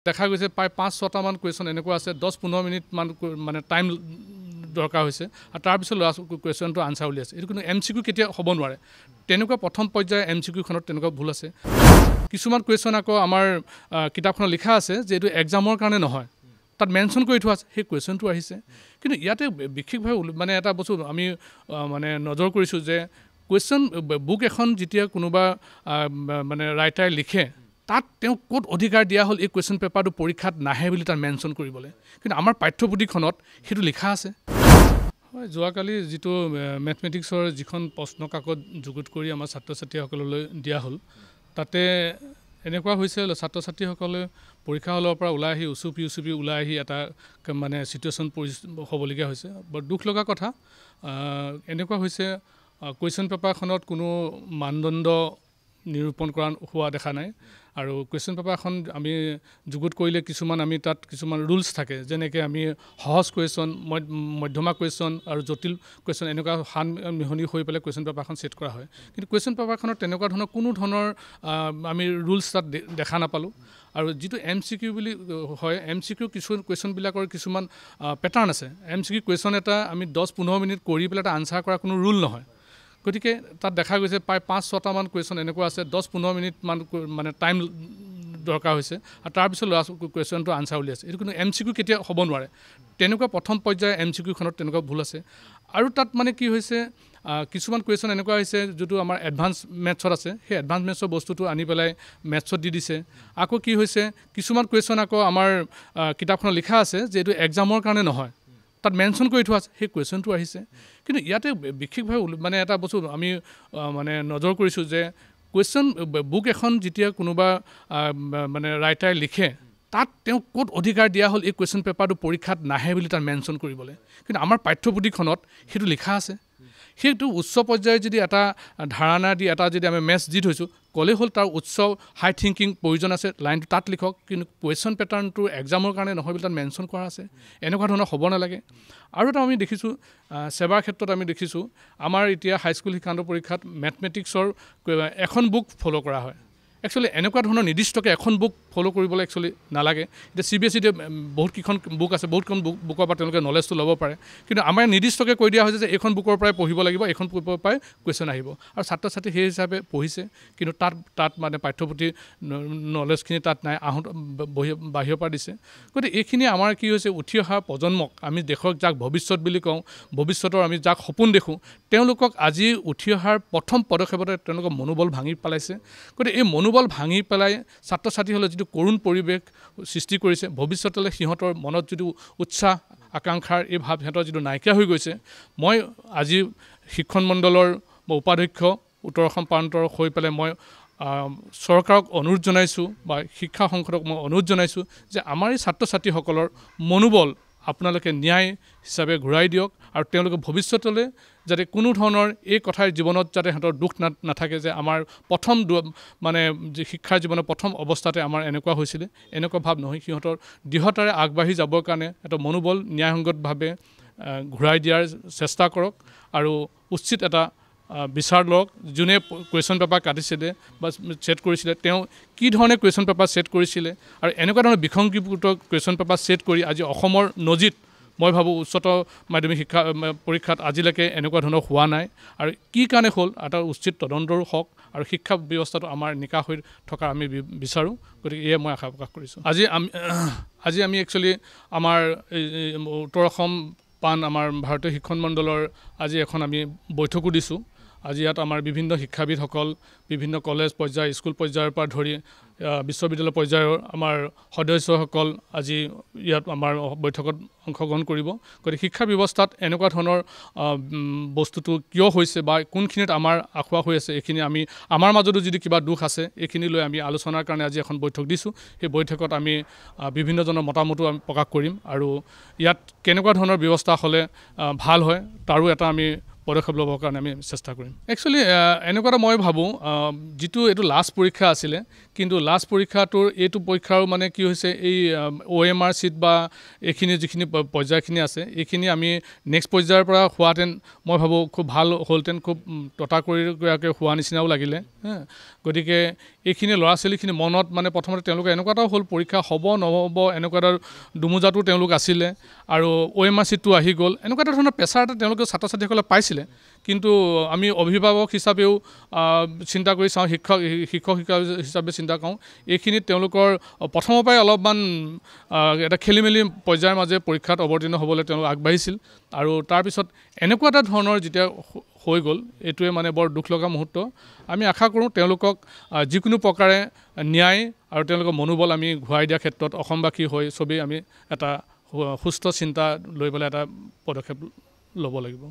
দেখা গৈছে প্ৰায় ৫-৬টামান কুৱেশ্যন এনেকুৱা আছে ১০-১৫ মিনিটমান মানে টাইম দৰকাৰ হৈছে আৰু তাৰপিছত ল'ৰা কুৱেশ্যনটো আনচাৰ উলিয়াইছে এইটো কিন্তু MCQ কেতিয়া হ'ব নোৱাৰে তেনেকুৱা প্ৰথম পৰ্যায়ৰ MCQখনত তেনেকুৱা ভুল আছে কিছুমান কুৱেশ্যন আকৌ আমাৰ কিতাপখনত লিখা আছে যে এইটো এক্সামৰ কাৰণে নহয় তাত মেনশ্যন কৰি থোৱা আছে সেই কুৱেশ্যনটো আহিছে কিন্তু ইয়াতে বিশেষভাৱে মানে এটা বস্তু আমি মানে নজৰ কৰিছোঁ যে কুৱেশ্যন বুক এখন যেতিয়া কোনোবা মানে ৰাইটাৰে লিখে তাত তেওঁ ক'ত অধিকাৰ দিয়া হ'ল এই কুৱেশ্যন পেপাৰটো পৰীক্ষাত নাহে বুলি তাত মেনশ্যন কৰিবলৈ কিন্তু আমাৰ পাঠ্যপুথিখনত সেইটো লিখা আছে হয় যোৱাকালি যিটো মেথমেটিক্সৰ যিখন প্ৰশ্ন কাকত যুগুত কৰি আমাৰ ছাত্ৰ ছাত্ৰীসকললৈ দিয়া হ'ল তাতে এনেকুৱা হৈছে ছাত্ৰ ছাত্ৰীসকলে পৰীক্ষা হলৰ পৰা ওলাই আহি উচুপি ওলাই আহি এটা মানে চিটুৱেশ্যন হ'বলগীয়া হৈছে বৰ দুখ লগা কথা এনেকুৱা হৈছে কুৱেশ্যন পেপাৰখনত কোনো মানদণ্ড নিৰূপণ কৰা হোৱা দেখা নাই আৰু কুৱেশ্যন পেপাৰখন আমি যুগুত কৰিলে কিছুমান আমি তাত কিছুমান ৰুলছ থাকে যেনেকৈ আমি সহজ কুৱেশ্যন মধ্যমা কুৱেশ্যন আৰু জটিল কুৱেশ্যন এনেকুৱা সান মিহলি হৈ পেলাই কুৱেশ্যন পেপাৰখন ছেট কৰা হয় কিন্তু কুৱেশ্যন পেপাৰখনত তেনেকুৱা ধৰণৰ কোনো ধৰণৰ আমি ৰুলছ তাত দেখা নাপালোঁ আৰু যিটো MCQ বুলি হয় MCQ কিছু কুৱেশ্যনবিলাকৰ কিছুমান পেটাৰ্ণ আছে MCQ কুৱেশ্যন এটা আমি 10-15 মিনিট কৰি পেলাই এটা আনচাৰ কৰা কোনো ৰুল নহয় গতিকে তাত দেখা গৈছে প্ৰায় ৫-৬টামান কুৱেশ্যন এনেকুৱা আছে ১০-১৫ মিনিটমান মানে টাইম দৰকাৰ হৈছে আৰু তাৰপিছত ল'ৰা কুৱেশ্যনটো আনচাৰ উলিয়াইছে এইটো কিন্তু MCQ কেতিয়া হ'ব নোৱাৰে তেনেকুৱা প্ৰথম পৰ্যায়ৰ MCQখনত তেনেকুৱা ভুল আছে আৰু তাত মানে কি হৈছে কিছুমান কুৱেশ্যন এনেকুৱা হৈছে যিটো আমাৰ এডভান্স মেথছত আছে সেই এডভান্স মেথছৰ বস্তুটো আনি পেলাই মেথছত দি দিছে আকৌ কি হৈছে কিছুমান কুৱেশ্যন আকৌ আমাৰ কিতাপখনত লিখা আছে যে এইটো এক্সামৰ কাৰণে নহয় তাত মেনশ্যন কৰি থোৱা আছে সেই কুৱেশ্যনটো আহিছে কিন্তু ইয়াতে বিশেষভাৱে মানে এটা বস্তু আমি মানে নজৰ কৰিছোঁ যে কুৱেশ্যন বুক এখন যেতিয়া কোনোবা মানে ৰাইটাৰে লিখে তাত তেওঁ ক'ত অধিকাৰ দিয়া হ'ল এই কুৱেশ্যন পেপাৰটো পৰীক্ষাত নাহে বুলি তাত মেনশ্যন কৰিবলৈ কিন্তু আমাৰ পাঠ্যপুথিখনত সেইটো লিখা আছে সেইটো উচ্চ পৰ্যায়ৰ যদি এটা ধাৰণা দি এটা যদি আমি মেথছ দি থৈছোঁ ক'লেই হ'ল তাৰ উচ্চ হাই থিংকিং প্ৰয়োজন আছে লাইনটো তাত লিখক কিন্তু কুৱেশ্যন পেটাৰ্ণটো এক্সামৰ কাৰণে নহয় বুলি তাত মেনশ্যন কৰা আছে এনেকুৱা ধৰণৰ হ'ব নালাগে আৰু এটা আমি দেখিছোঁ সেৱাৰ ক্ষেত্ৰত আমি দেখিছোঁ আমাৰ এতিয়া হাইস্কুল শিক্ষান্ত পৰীক্ষাত মেথমেটিক্সৰ এখন বুক ফ'ল' কৰা হয় একচুৱেলি এনেকুৱা ধৰণৰ নিৰ্দিষ্টকৈ এখন বুক ফ'ল' কৰিবলৈ একচুৱেলি নালাগে এতিয়া CBSE বহুতকেইখন বুক আছে বহুতখন বুকৰ পৰা তেওঁলোকে নলেজটো ল'ব পাৰে কিন্তু আমাৰ নিৰ্দিষ্টকৈ কৈ দিয়া হৈছে যে এইখন বুকৰ পৰাই পঢ়িব লাগিব এইখন বুকৰ পৰাই কুৱেশ্যন আহিব আৰু ছাত্ৰ ছাত্ৰী সেই হিচাপে পঢ়িছে কিন্তু তাত মানে পাঠ্যপুথি নলেজখিনি তাত নাই বাহিৰৰ পৰা দিছে গতিকে এইখিনি আমাৰ কি হৈছে উঠি অহা প্ৰজন্মক আমি দেশক যাক ভৱিষ্যত বুলি কওঁ ভৱিষ্যতৰ আমি যাক সপোন দেখোঁ তেওঁলোকক আজি উঠি অহাৰ প্ৰথম পদক্ষেপতে তেওঁলোকৰ মনোবল ভাঙি পেলাইছে গতিকে এই মনোবল ভাঙি পেলাই ছাত্ৰ ছাত্ৰীসকলে যিটো কৰুণ পৰিৱেশ সৃষ্টি কৰিছে ভৱিষ্যতলৈ সিহঁতৰ মনত যিটো উৎসাহ আকাংক্ষাৰ এই ভাৱ সিহঁতৰ যিটো নাইকিয়া হৈ গৈছে মই আজি শিক্ষণ মণ্ডলৰ উপাধ্যক্ষ উত্তৰ অসম প্ৰান্তৰ হৈ পেলাই মই চৰকাৰক অনুৰোধ জনাইছোঁ বা শিক্ষা সংসদক মই অনুৰোধ জনাইছোঁ যে আমাৰ এই ছাত্ৰ ছাত্ৰীসকলৰ মনোবল আপোনালোকে ন্যায় হিচাপে ঘূৰাই দিয়ক আৰু তেওঁলোকে ভৱিষ্যতলৈ যাতে কোনো ধৰণৰ এই কথাৰ জীৱনত যাতে সিহঁতৰ দুখ নাথাকে যে আমাৰ প্ৰথম মানে শিক্ষাৰ জীৱনৰ প্ৰথম অৱস্থাতে আমাৰ এনেকুৱা হৈছিলে এনেকুৱা ভাৱ নহয় সিহঁতৰ দৃঢ়তাৰে আগবাঢ়ি যাবৰ কাৰণে এটা মনোবল ন্যায়সংগতভাৱে ঘূৰাই দিয়াৰ চেষ্টা কৰক আৰু উচিত এটা বিচাৰ লওক যোনে কুৱেশ্যন পেপাৰ কাটিছিলে বা ছেট কৰিছিলে তেওঁ কি ধৰণে কুৱেশ্যন পেপাৰ ছেট কৰিছিলে আৰু এনেকুৱা ধৰণৰ বিসংগীপূৰ্ণ কুৱেশ্যন পেপাৰ ছেট কৰি আজি অসমৰ নজিত মই ভাবোঁ উচ্চতৰ মাধ্যমিক শিক্ষা পৰীক্ষাত আজিলৈকে এনেকুৱা ধৰণৰ হোৱা নাই আৰু কি কাৰণে হ'ল এটা উচিত তদন্তৰো হওক আৰু শিক্ষা ব্যৱস্থাটো আমাৰ নিকা হৈ থকা আমি বিচাৰোঁ গতিকে এয়ে মই আশা প্ৰকাশ কৰিছোঁ আজি আমি একচুৱেলি আমাৰ উত্তৰ অসম আমাৰ ভাৰতীয় শিক্ষণ মণ্ডলৰ আজি এখন আমি বৈঠকো দিছোঁ আজি ইয়াত আমাৰ বিভিন্ন শিক্ষাবিদসকল বিভিন্ন কলেজ পৰ্যায় স্কুল পৰ্যায়ৰ পৰা ধৰি বিশ্ববিদ্যালয় পৰ্যায়ৰ আমাৰ সদস্যসকল আজি ইয়াত আমাৰ বৈঠকত অংশগ্ৰহণ কৰিব গতিকে শিক্ষা ব্যৱস্থাত এনেকুৱা ধৰণৰ বস্তুটো কিয় হৈছে বা কোনখিনিত আমাৰ আখুৱা হৈ আছে এইখিনি আমি আমাৰ মাজতো যদি কিবা দুখ আছে এইখিনি লৈ আমি আলোচনাৰ কাৰণে আজি এখন বৈঠক দিছোঁ সেই বৈঠকত আমি বিভিন্নজনৰ মতামতো আমি প্ৰকাশ কৰিম আৰু ইয়াত কেনেকুৱা ধৰণৰ ব্যৱস্থা হ'লে ভাল হয় তাৰো এটা আমি পদক্ষেপ ল'বৰ কাৰণে আমি চেষ্টা কৰিম একচুৱেলি এনেকুৱা এটা মই ভাবোঁ যিটো এইটো লাষ্ট পৰীক্ষা আছিলে কিন্তু লাষ্ট পৰীক্ষাটোৰ এইটো পৰীক্ষাৰো মানে কি হৈছে এই OMR চিট বা এইখিনি যিখিনি পৰ্যায়খিনি আছে এইখিনি আমি নেক্সট পৰ্যায়ৰ পৰা হোৱাহেঁতেন মই ভাবোঁ খুব ভাল হ'লহেঁতেন খুব ততাকৰিয়াকৈ হোৱা নিচিনাও লাগিলে গতিকে এইখিনি ল'ৰা ছোৱালীখিনি মনত মানে প্ৰথমতে তেওঁলোকে এনেকুৱা এটা হ'ল পৰীক্ষা হ'ব নহ'ব এনেকুৱা এটা দুমোজাটো তেওঁলোক আছিলে আৰু OMR চিটটো আহি গ'ল এনেকুৱা এটা ধৰণৰ প্ৰেছাৰ এটা তেওঁলোকে ছাত্ৰ ছাত্ৰীসকলে পাইছিলে কিন্তু আমি অভিভাৱক হিচাপেও চিন্তা কৰি চাওঁ শিক্ষক হিচাপে চিন্তা কৰোঁ এইখিনিত তেওঁলোকৰ প্ৰথমৰ পৰাই অলপমান এটা খেলি মেলি পৰ্যায়ৰ মাজে পৰীক্ষাত অৱতীৰ্ণ হ'বলৈ তেওঁলোক আগবাঢ়িছিল আৰু তাৰপিছত এনেকুৱা এটা ধৰণৰ যেতিয়া হৈ গ'ল এইটোৱে মানে বৰ দুখ লগা মুহূৰ্ত আমি আশা কৰোঁ তেওঁলোকক যিকোনো প্ৰকাৰে ন্যায় আৰু তেওঁলোকৰ মনোবল আমি ঘূৰাই দিয়াৰ ক্ষেত্ৰত অসমবাসী হৈ চবেই আমি এটা সুস্থ চিন্তা লৈ পেলাই এটা পদক্ষেপ ল'ব লাগিব